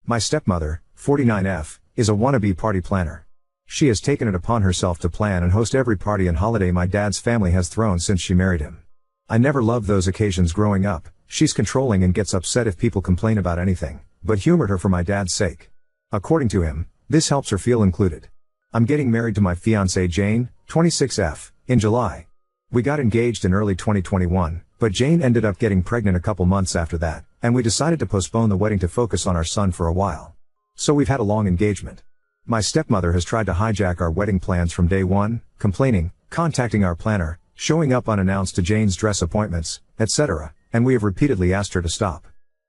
My stepmother, 49F, is a wannabe party planner. She has taken it upon herself to plan and host every party and holiday my dad's family has thrown since she married him. I never loved those occasions growing up. She's controlling and gets upset if people complain about anything, but humored her for my dad's sake. According to him, this helps her feel included. I'm getting married to my fiancée Jane, 26F, in July. We got engaged in early 2021, but Jane ended up getting pregnant a couple months after that, and we decided to postpone the wedding to focus on our son for a while. So we've had a long engagement. My stepmother has tried to hijack our wedding plans from day one, complaining, contacting our planner, showing up unannounced to Jane's dress appointments, etc., and we have repeatedly asked her to stop.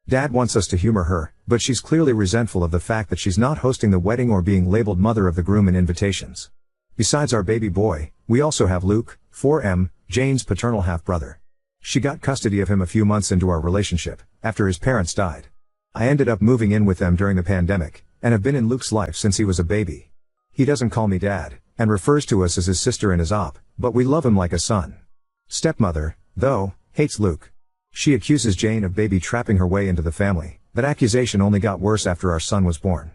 Dad wants us to humor her, but she's clearly resentful of the fact that she's not hosting the wedding or being labeled mother of the groom in invitations. Besides our baby boy, we also have Luke, 4M, Jane's paternal half-brother. She got custody of him a few months into our relationship, after his parents died. I ended up moving in with them during the pandemic, and have been in Luke's life since he was a baby. He doesn't call me dad, and refers to us as his sister and his op, but we love him like a son. Stepmother, though, hates Luke. She accuses Jane of baby trapping her way into the family. That accusation only got worse after our son was born.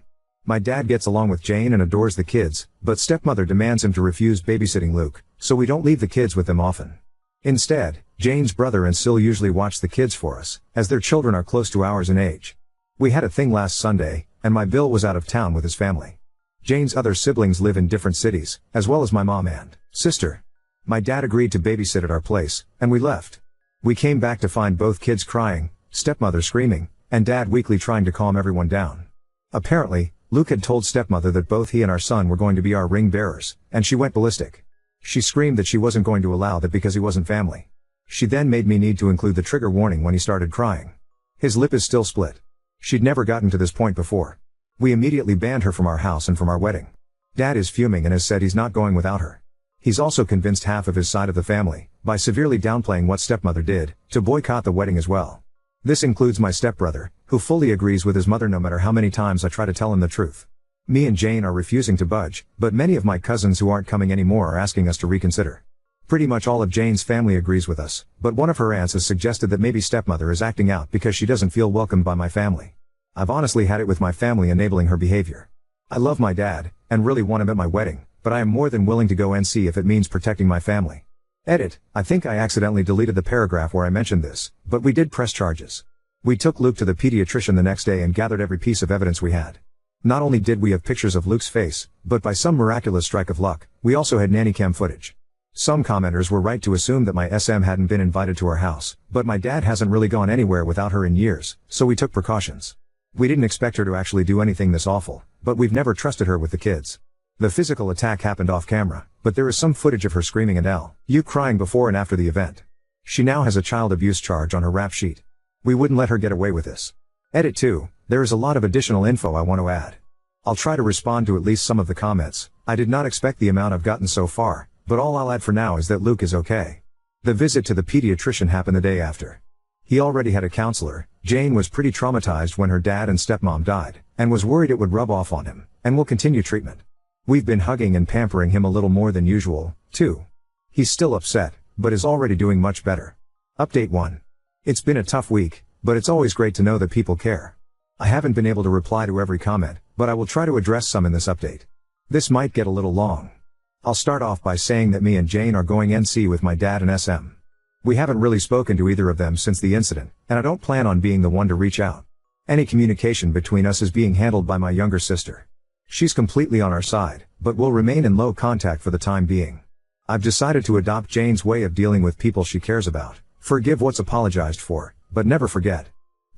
My dad gets along with Jane and adores the kids, but stepmother demands him to refuse babysitting Luke, so we don't leave the kids with them often. Instead, Jane's brother and Sil usually watch the kids for us, as their children are close to ours in age. We had a thing last Sunday, and my Bill was out of town with his family. Jane's other siblings live in different cities, as well as my mom and sister. My dad agreed to babysit at our place, and we left. We came back to find both kids crying, stepmother screaming, and dad weakly trying to calm everyone down. Apparently, Luke had told stepmother that both he and our son were going to be our ring bearers, and she went ballistic. She screamed that she wasn't going to allow that because he wasn't family. She then made me need to include the trigger warning when he started crying. His lip is still split. She'd never gotten to this point before. We immediately banned her from our house and from our wedding. Dad is fuming and has said he's not going without her. He's also convinced half of his side of the family, by severely downplaying what stepmother did, to boycott the wedding as well. This includes my stepbrother, who fully agrees with his mother no matter how many times I try to tell him the truth. Me and Jane are refusing to budge, but many of my cousins who aren't coming anymore are asking us to reconsider. Pretty much all of Jane's family agrees with us, but one of her aunts has suggested that maybe stepmother is acting out because she doesn't feel welcomed by my family. I've honestly had it with my family enabling her behavior. I love my dad, and really want him at my wedding, but I am more than willing to go and see if it means protecting my family. Edit, I think I accidentally deleted the paragraph where I mentioned this, but we did press charges. We took Luke to the pediatrician the next day and gathered every piece of evidence we had. Not only did we have pictures of Luke's face, but by some miraculous strike of luck, we also had nanny cam footage. Some commenters were right to assume that my SM hadn't been invited to our house, but my dad hasn't really gone anywhere without her in years, so we took precautions. We didn't expect her to actually do anything this awful, but we've never trusted her with the kids. The physical attack happened off camera, but there is some footage of her screaming and you crying before and after the event. She now has a child abuse charge on her rap sheet. We wouldn't let her get away with this. Edit 2, there is a lot of additional info I want to add. I'll try to respond to at least some of the comments. I did not expect the amount I've gotten so far, but all I'll add for now is that Luke is okay. The visit to the pediatrician happened the day after. He already had a counselor. Jane was pretty traumatized when her dad and stepmom died, and was worried it would rub off on him, and will continue treatment. We've been hugging and pampering him a little more than usual, too. He's still upset, but is already doing much better. Update 1. It's been a tough week, but it's always great to know that people care. I haven't been able to reply to every comment, but I will try to address some in this update. This might get a little long. I'll start off by saying that me and Jane are going NC with my dad and SM. We haven't really spoken to either of them since the incident, and I don't plan on being the one to reach out. Any communication between us is being handled by my younger sister. She's completely on our side, but will remain in low contact for the time being. I've decided to adopt Jane's way of dealing with people she cares about. Forgive what's apologized for, but never forget.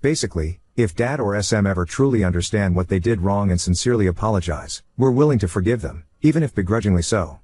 Basically, if Dad or SM ever truly understand what they did wrong and sincerely apologize, we're willing to forgive them, even if begrudgingly so.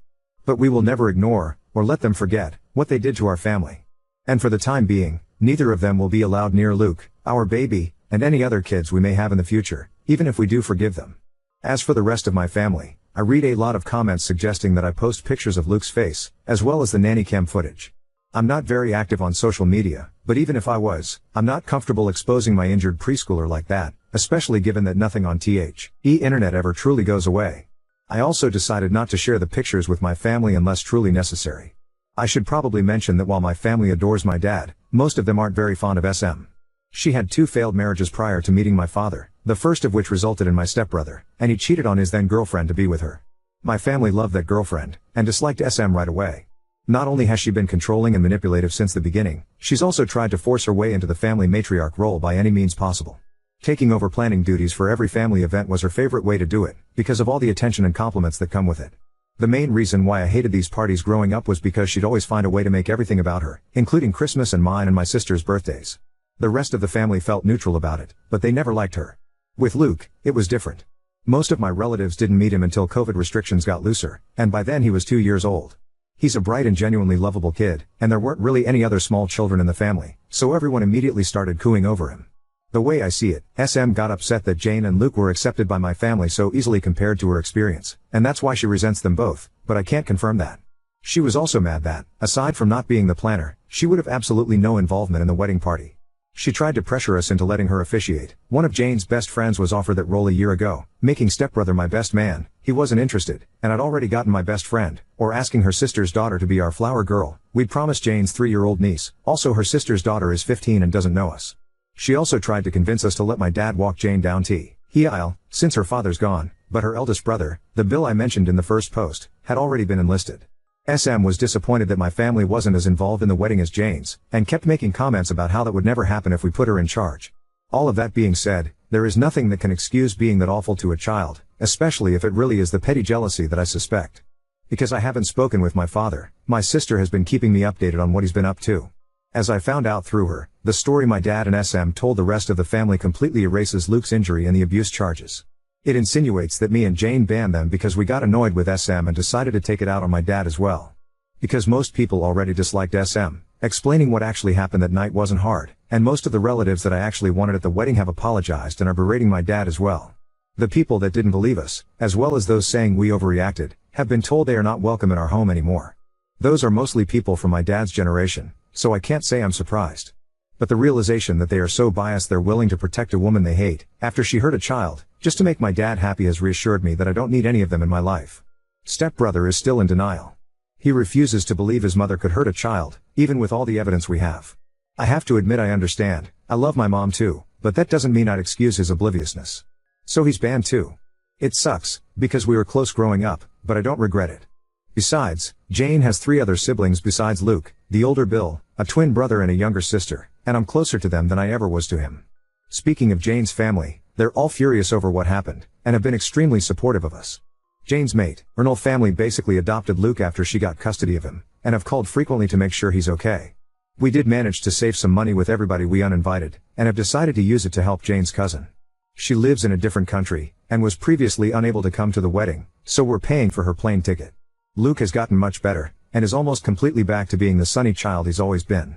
But we will never ignore, or let them forget, what they did to our family. And for the time being, neither of them will be allowed near Luke, our baby, and any other kids we may have in the future, even if we do forgive them. As for the rest of my family, I read a lot of comments suggesting that I post pictures of Luke's face, as well as the nanny cam footage. I'm not very active on social media, but even if I was, I'm not comfortable exposing my injured preschooler like that, especially given that nothing on internet ever truly goes away. I also decided not to share the pictures with my family unless truly necessary. I should probably mention that while my family adores my dad, most of them aren't very fond of SM. She had 2 failed marriages prior to meeting my father, The first of which resulted in my stepbrother, and he cheated on his then girlfriend to be with her. My family loved that girlfriend, and disliked SM right away. Not only has she been controlling and manipulative since the beginning, she's also tried to force her way into the family matriarch role by any means possible. Taking over planning duties for every family event was her favorite way to do it, because of all the attention and compliments that come with it. The main reason why I hated these parties growing up was because she'd always find a way to make everything about her, including Christmas and mine and my sister's birthdays. The rest of the family felt neutral about it, but they never liked her. With Luke, it was different. Most of my relatives didn't meet him until COVID restrictions got looser, and by then he was 2 years old. He's a bright and genuinely lovable kid, and there weren't really any other small children in the family, so everyone immediately started cooing over him. The way I see it, SM got upset that Jane and Luke were accepted by my family so easily compared to her experience, and that's why she resents them both, but I can't confirm that. She was also mad that, aside from not being the planner, she would have absolutely no involvement in the wedding party. She tried to pressure us into letting her officiate. One of Jane's best friends was offered that role a year ago, making stepbrother my best man. He wasn't interested, and I'd already gotten my best friend, or asking her sister's daughter to be our flower girl. We'd promised Jane's 3-year-old niece. Also, her sister's daughter is 15 and doesn't know us. She also tried to convince us to let my dad walk Jane down the aisle, since her father's gone, but her eldest brother, the Bill I mentioned in the first post, had already been enlisted. SM was disappointed that my family wasn't as involved in the wedding as Jane's, and kept making comments about how that would never happen if we put her in charge. All of that being said, there is nothing that can excuse being that awful to a child, especially if it really is the petty jealousy that I suspect. Because I haven't spoken with my father, my sister has been keeping me updated on what he's been up to. As I found out through her, the story my dad and SM told the rest of the family completely erases Luke's injury and the abuse charges. It insinuates that me and Jane banned them because we got annoyed with SM and decided to take it out on my dad as well. Because most people already disliked SM, explaining what actually happened that night wasn't hard, and most of the relatives that I actually wanted at the wedding have apologized and are berating my dad as well. The people that didn't believe us, as well as those saying we overreacted, have been told they are not welcome in our home anymore. Those are mostly people from my dad's generation, so I can't say I'm surprised. But the realization that they are so biased they're willing to protect a woman they hate, after she hurt a child, just to make my dad happy has reassured me that I don't need any of them in my life. Stepbrother is still in denial. He refuses to believe his mother could hurt a child, even with all the evidence we have. I have to admit I understand, I love my mom too, but that doesn't mean I'd excuse his obliviousness. So he's banned too. It sucks, because we were close growing up, but I don't regret it. Besides, Jane has 3 other siblings besides Luke, the older Bill, a twin brother and a younger sister, and I'm closer to them than I ever was to him. Speaking of Jane's family, they're all furious over what happened, and have been extremely supportive of us. Jane's mate, Ernal family basically adopted Luke after she got custody of him, and have called frequently to make sure he's okay. We did manage to save some money with everybody we uninvited, and have decided to use it to help Jane's cousin. She lives in a different country, and was previously unable to come to the wedding, so we're paying for her plane ticket. Luke has gotten much better, and is almost completely back to being the sunny child he's always been.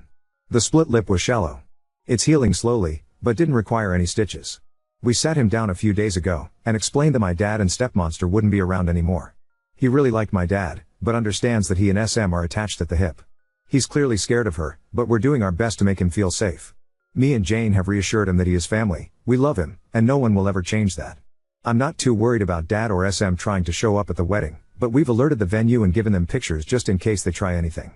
The split lip was shallow. It's healing slowly, but didn't require any stitches. We sat him down a few days ago, and explained that my dad and stepmonster wouldn't be around anymore. He really liked my dad, but understands that he and SM are attached at the hip. He's clearly scared of her, but we're doing our best to make him feel safe. Me and Jane have reassured him that he is family, we love him, and no one will ever change that. I'm not too worried about Dad or SM trying to show up at the wedding, but we've alerted the venue and given them pictures just in case they try anything.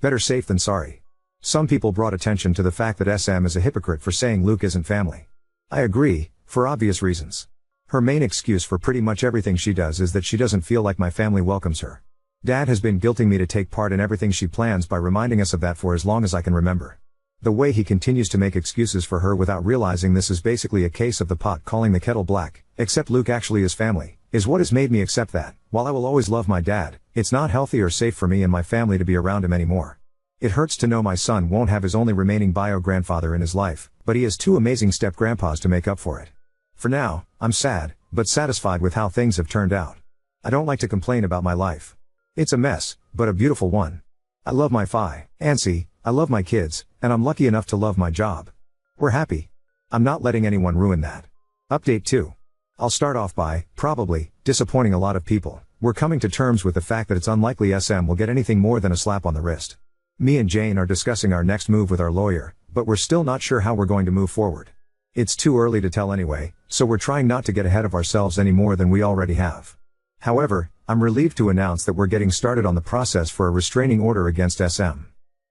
Better safe than sorry. Some people brought attention to the fact that SM is a hypocrite for saying Luke isn't family. I agree, for obvious reasons. Her main excuse for pretty much everything she does is that she doesn't feel like my family welcomes her. Dad has been guilting me to take part in everything she plans by reminding us of that for as long as I can remember. The way he continues to make excuses for her without realizing this is basically a case of the pot calling the kettle black, except Luke actually is family, is what has made me accept that. While I will always love my dad, it's not healthy or safe for me and my family to be around him anymore. It hurts to know my son won't have his only remaining bio-grandfather in his life, but he has 2 amazing step-grandpas to make up for it. For now, I'm sad, but satisfied with how things have turned out. I don't like to complain about my life. It's a mess, but a beautiful one. I love my fiancée, I love my kids, and I'm lucky enough to love my job. We're happy. I'm not letting anyone ruin that. Update 2. I'll start off by, probably, disappointing a lot of people. We're coming to terms with the fact that it's unlikely SM will get anything more than a slap on the wrist. Me and Jane are discussing our next move with our lawyer, but we're still not sure how we're going to move forward. It's too early to tell anyway, so we're trying not to get ahead of ourselves any more than we already have. However, I'm relieved to announce that we're getting started on the process for a restraining order against SM.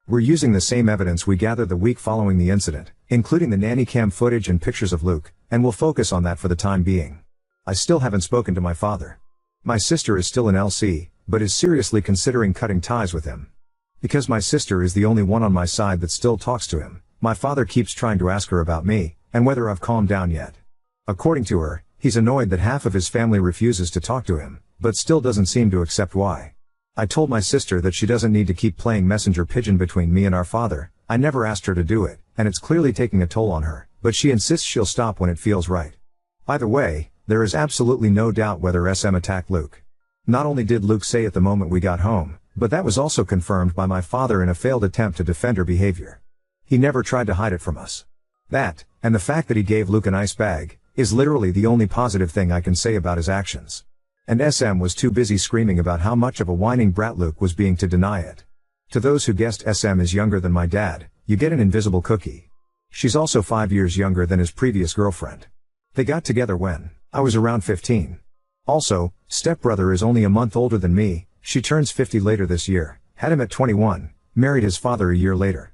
We're using the same evidence we gathered the week following the incident, including the nanny cam footage and pictures of Luke, and we'll focus on that for the time being. I still haven't spoken to my father. My sister is still in LC, but is seriously considering cutting ties with him. Because my sister is the only one on my side that still talks to him, my father keeps trying to ask her about me, and whether I've calmed down yet. According to her, he's annoyed that half of his family refuses to talk to him, but still doesn't seem to accept why. I told my sister that she doesn't need to keep playing messenger pigeon between me and our father. I never asked her to do it, and it's clearly taking a toll on her, but she insists she'll stop when it feels right. By the way, there is absolutely no doubt whether SM attacked Luke. Not only did Luke say at the moment we got home, but that was also confirmed by my father in a failed attempt to defend her behavior. He never tried to hide it from us. That, and the fact that he gave Luke an ice bag, is literally the only positive thing I can say about his actions. And SM was too busy screaming about how much of a whining brat Luke was being to deny it. To those who guessed SM is younger than my dad, you get an invisible cookie. She's also 5 years younger than his previous girlfriend. They got together when I was around 15. Also, stepbrother is only a month older than me. She turns 50 later this year, had him at 21, married his father a year later.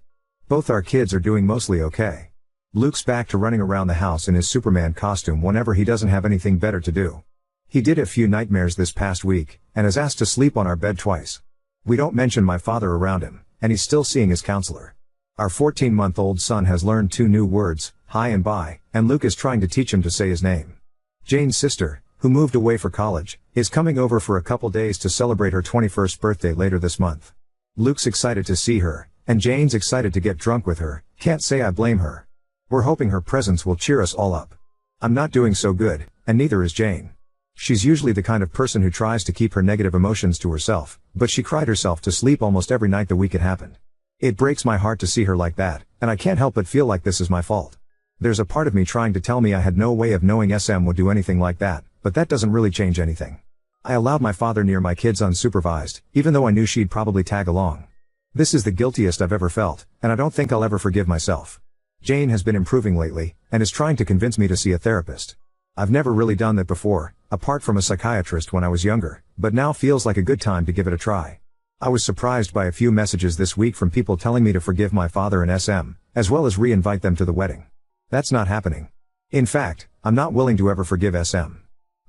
Both our kids are doing mostly okay. Luke's back to running around the house in his Superman costume whenever he doesn't have anything better to do. He did a few nightmares this past week, and is asked to sleep on our bed twice. We don't mention my father around him, and he's still seeing his counselor. Our 14-month-old son has learned 2 new words, hi and bye, and Luke is trying to teach him to say his name. Jane's sister, who moved away for college, is coming over for a couple days to celebrate her 21st birthday later this month. Luke's excited to see her, and Jane's excited to get drunk with her. Can't say I blame her. We're hoping her presence will cheer us all up. I'm not doing so good, and neither is Jane. She's usually the kind of person who tries to keep her negative emotions to herself, but she cried herself to sleep almost every night the week it happened. It breaks my heart to see her like that, and I can't help but feel like this is my fault. There's a part of me trying to tell me I had no way of knowing SM would do anything like that, but that doesn't really change anything. I allowed my father near my kids unsupervised, even though I knew she'd probably tag along. This is the guiltiest I've ever felt, and I don't think I'll ever forgive myself. Jane has been improving lately, and is trying to convince me to see a therapist. I've never really done that before, apart from a psychiatrist when I was younger, but now feels like a good time to give it a try. I was surprised by a few messages this week from people telling me to forgive my father and SM, as well as re-invite them to the wedding. That's not happening. In fact, I'm not willing to ever forgive SM.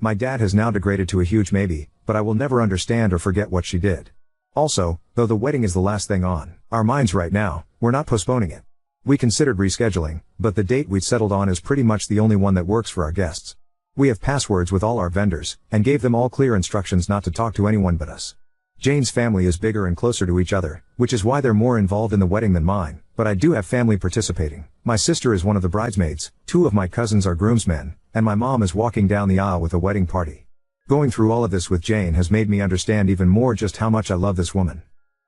My dad has now degraded to a huge maybe, but I will never understand or forget what she did. Also, though the wedding is the last thing on our minds right now, we're not postponing it. We considered rescheduling, but the date we'd settled on is pretty much the only one that works for our guests. We have passwords with all our vendors, and gave them all clear instructions not to talk to anyone but us. Jane's family is bigger and closer to each other, which is why they're more involved in the wedding than mine, but I do have family participating. My sister is one of the bridesmaids, 2 of my cousins are groomsmen, and my mom is walking down the aisle with a wedding party. Going through all of this with Jane has made me understand even more just how much I love this woman.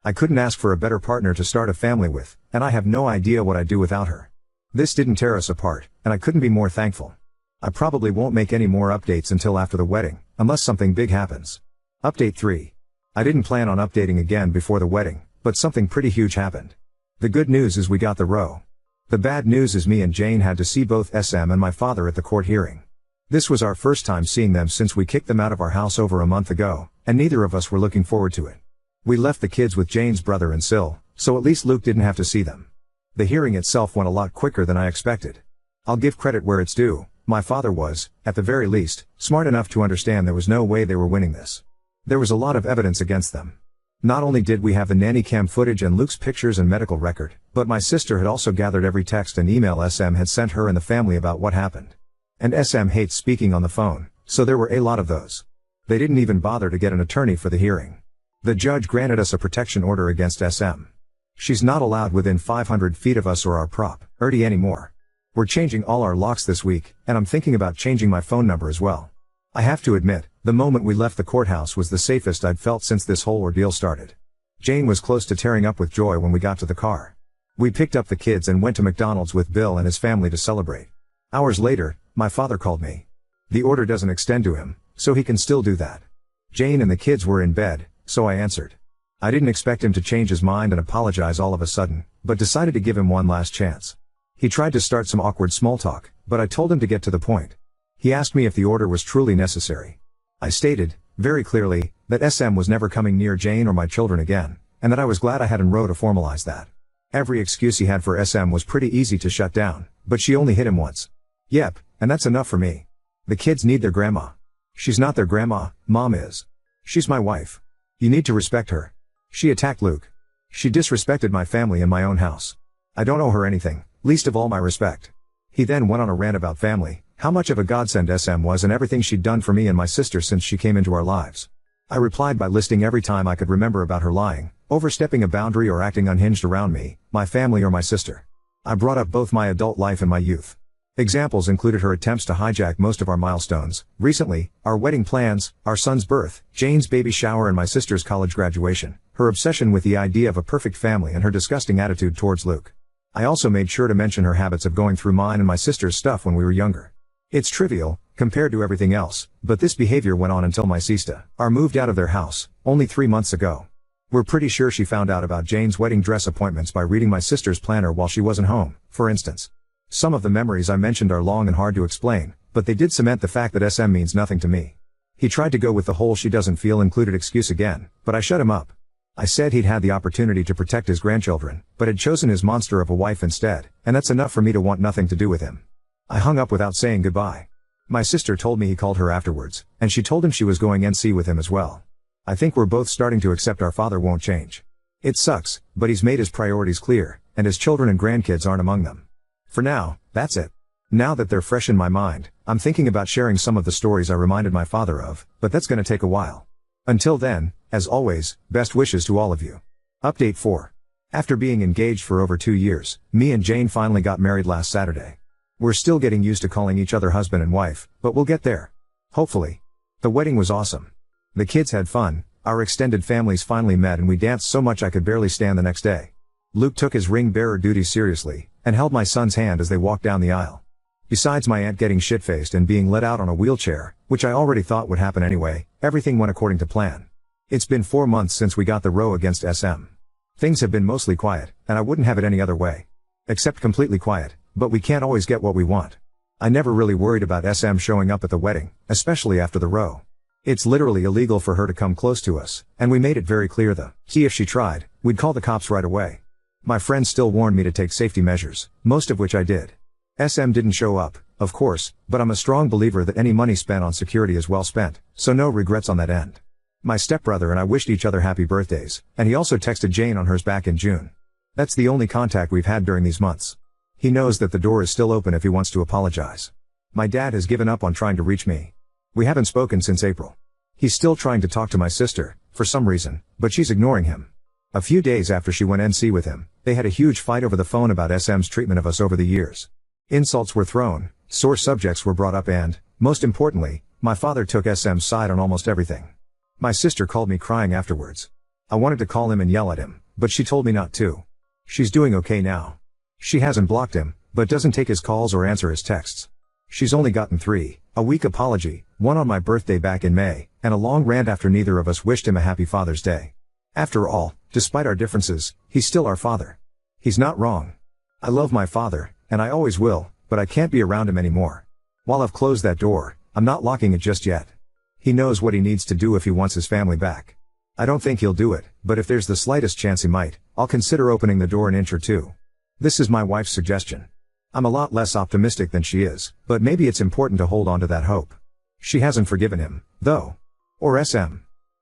I couldn't ask for a better partner to start a family with, and I have no idea what I'd do without her. This didn't tear us apart, and I couldn't be more thankful. I probably won't make any more updates until after the wedding, unless something big happens. Update 3. I didn't plan on updating again before the wedding, but something pretty huge happened. The good news is we got the row. The bad news is me and Jane had to see both SM and my father at the court hearing. This was our first time seeing them since we kicked them out of our house over a month ago, and neither of us were looking forward to it. We left the kids with Jane's brother and Sil, so at least Luke didn't have to see them. The hearing itself went a lot quicker than I expected. I'll give credit where it's due. My father was, at the very least, smart enough to understand there was no way they were winning this. There was a lot of evidence against them. Not only did we have the nanny cam footage and Luke's pictures and medical record, but my sister had also gathered every text and email SM had sent her and the family about what happened. And SM hates speaking on the phone, so there were a lot of those. They didn't even bother to get an attorney for the hearing. The judge granted us a protection order against SM. She's not allowed within 500 feet of us or our property anymore. We're changing all our locks this week, and I'm thinking about changing my phone number as well. I have to admit, the moment we left the courthouse was the safest I'd felt since this whole ordeal started. Jane was close to tearing up with joy when we got to the car. We picked up the kids and went to McDonald's with Bill and his family to celebrate. Hours later, my father called me. The order doesn't extend to him, so he can still do that. Jane and the kids were in bed, so I answered. I didn't expect him to change his mind and apologize all of a sudden, but decided to give him one last chance. He tried to start some awkward small talk, but I told him to get to the point. He asked me if the order was truly necessary. I stated, very clearly, that SM was never coming near Jane or my children again, and that I was glad I had an row to formalize that. Every excuse he had for SM was pretty easy to shut down, but she only hit him once. Yep, And that's enough for me. The kids need their grandma. She's not their grandma, Mom is. She's my wife. You need to respect her. She attacked Luke. She disrespected my family in my own house. I don't owe her anything, least of all my respect. He then went on a rant about family, how much of a godsend SM was and everything she'd done for me and my sister since she came into our lives. I replied by listing every time I could remember about her lying, overstepping a boundary or acting unhinged around me, my family or my sister. I brought up both my adult life and my youth. Examples included her attempts to hijack most of our milestones, recently, our wedding plans, our son's birth, Jane's baby shower and my sister's college graduation, her obsession with the idea of a perfect family and her disgusting attitude towards Luke. I also made sure to mention her habits of going through mine and my sister's stuff when we were younger. It's trivial, compared to everything else, but this behavior went on until my sister moved out of their house, only 3 months ago. We're pretty sure she found out about Jane's wedding dress appointments by reading my sister's planner while she wasn't home, for instance. Some of the memories I mentioned are long and hard to explain, but they did cement the fact that SM means nothing to me. He tried to go with the whole she doesn't feel included excuse again, but I shut him up. I said he'd had the opportunity to protect his grandchildren, but had chosen his monster of a wife instead, and that's enough for me to want nothing to do with him. I hung up without saying goodbye. My sister told me he called her afterwards, and she told him she was going NC with him as well. I think we're both starting to accept our father won't change. It sucks, but he's made his priorities clear, and his children and grandkids aren't among them. For now, that's it. Now that they're fresh in my mind, I'm thinking about sharing some of the stories I reminded my father of, but that's gonna take a while. Until then, as always, best wishes to all of you. Update 4. After being engaged for over 2 years, me and Jane finally got married last Saturday. We're still getting used to calling each other husband and wife, but we'll get there. Hopefully. The wedding was awesome. The kids had fun, our extended families finally met and we danced so much I could barely stand the next day. Luke took his ring bearer duties seriously, and held my son's hand as they walked down the aisle. Besides my aunt getting shit-faced and being let out on a wheelchair, which I already thought would happen anyway, everything went according to plan. It's been 4 months since we got the row against SM. Things have been mostly quiet, and I wouldn't have it any other way. Except completely quiet, but we can't always get what we want. I never really worried about SM showing up at the wedding, especially after the row. It's literally illegal for her to come close to us, and we made it very clear if she tried, we'd call the cops right away. My friends still warned me to take safety measures, most of which I did. SM didn't show up, of course, but I'm a strong believer that any money spent on security is well spent, so no regrets on that end. My stepbrother and I wished each other happy birthdays, and he also texted Jane on hers back in June. That's the only contact we've had during these months. He knows that the door is still open if he wants to apologize. My dad has given up on trying to reach me. We haven't spoken since April. He's still trying to talk to my sister, for some reason, but she's ignoring him. A few days after she went NC with him, they had a huge fight over the phone about SM's treatment of us over the years. Insults were thrown, sore subjects were brought up and, most importantly, my father took SM's side on almost everything. My sister called me crying afterwards. I wanted to call him and yell at him, but she told me not to. She's doing okay now. She hasn't blocked him, but doesn't take his calls or answer his texts. She's only gotten 3, a weak apology, one on my birthday back in May, and a long rant after neither of us wished him a happy Father's Day. After all, despite our differences, he's still our father. He's not wrong. I love my father, and I always will, but I can't be around him anymore. While I've closed that door, I'm not locking it just yet. He knows what he needs to do if he wants his family back. I don't think he'll do it, but if there's the slightest chance he might, I'll consider opening the door an inch or two. This is my wife's suggestion. I'm a lot less optimistic than she is, but maybe it's important to hold on to that hope. She hasn't forgiven him, though. Or SM.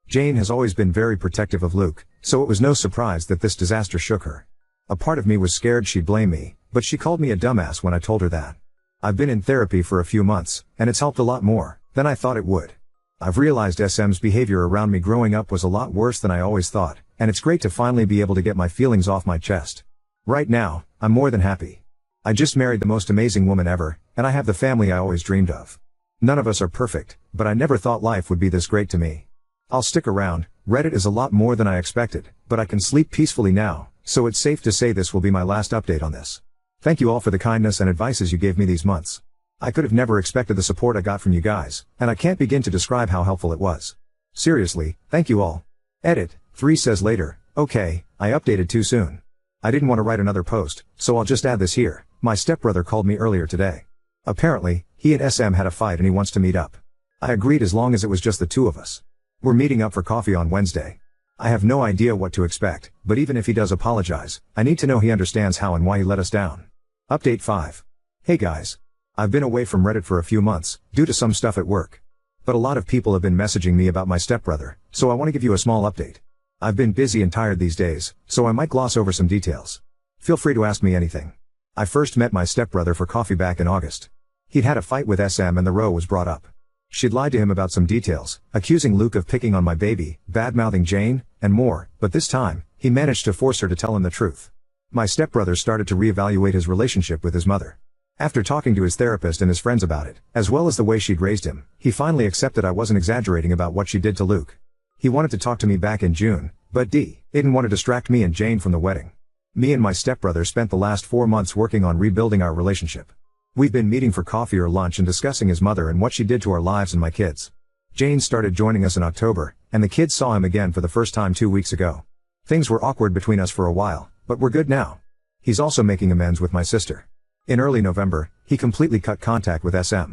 Jane has always been very protective of Luke, so it was no surprise that this disaster shook her. A part of me was scared she'd blame me, but she called me a dumbass when I told her that. I've been in therapy for a few months, and it's helped a lot more than I thought it would. I've realized SM's behavior around me growing up was a lot worse than I always thought, and it's great to finally be able to get my feelings off my chest. Right now, I'm more than happy. I just married the most amazing woman ever, and I have the family I always dreamed of. None of us are perfect, but I never thought life would be this great to me. I'll stick around. Reddit is a lot more than I expected, but I can sleep peacefully now, so it's safe to say this will be my last update on this. Thank you all for the kindness and advices you gave me these months. I could have never expected the support I got from you guys, and I can't begin to describe how helpful it was. Seriously, thank you all. Edit, 3 says later, okay, I updated too soon. I didn't want to write another post, so I'll just add this here. My stepbrother called me earlier today. Apparently, he and SM had a fight and he wants to meet up. I agreed as long as it was just the two of us. We're meeting up for coffee on Wednesday. I have no idea what to expect, but even if he does apologize, I need to know he understands how and why he let us down. Update 5. Hey guys. I've been away from Reddit for a few months, due to some stuff at work. But a lot of people have been messaging me about my stepbrother, so I want to give you a small update. I've been busy and tired these days, so I might gloss over some details. Feel free to ask me anything. I first met my stepbrother for coffee back in August. He'd had a fight with SM and the row was brought up. She'd lied to him about some details, accusing Luke of picking on my baby, bad-mouthing Jane, and more, but this time, he managed to force her to tell him the truth. My stepbrother started to reevaluate his relationship with his mother. After talking to his therapist and his friends about it, as well as the way she'd raised him, he finally accepted I wasn't exaggerating about what she did to Luke. He wanted to talk to me back in June, but didn't want to distract me and Jane from the wedding. Me and my stepbrother spent the last 4 months working on rebuilding our relationship. We've been meeting for coffee or lunch and discussing his mother and what she did to our lives and my kids. Jane started joining us in October, and the kids saw him again for the first time 2 weeks ago. Things were awkward between us for a while, but we're good now. He's also making amends with my sister. In early November, he completely cut contact with SM.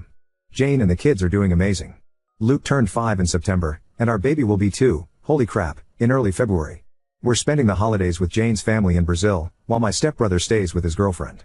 Jane and the kids are doing amazing. Luke turned 5 in September, and our baby will be 2, holy crap, in early February. We're spending the holidays with Jane's family in Brazil, while my stepbrother stays with his girlfriend.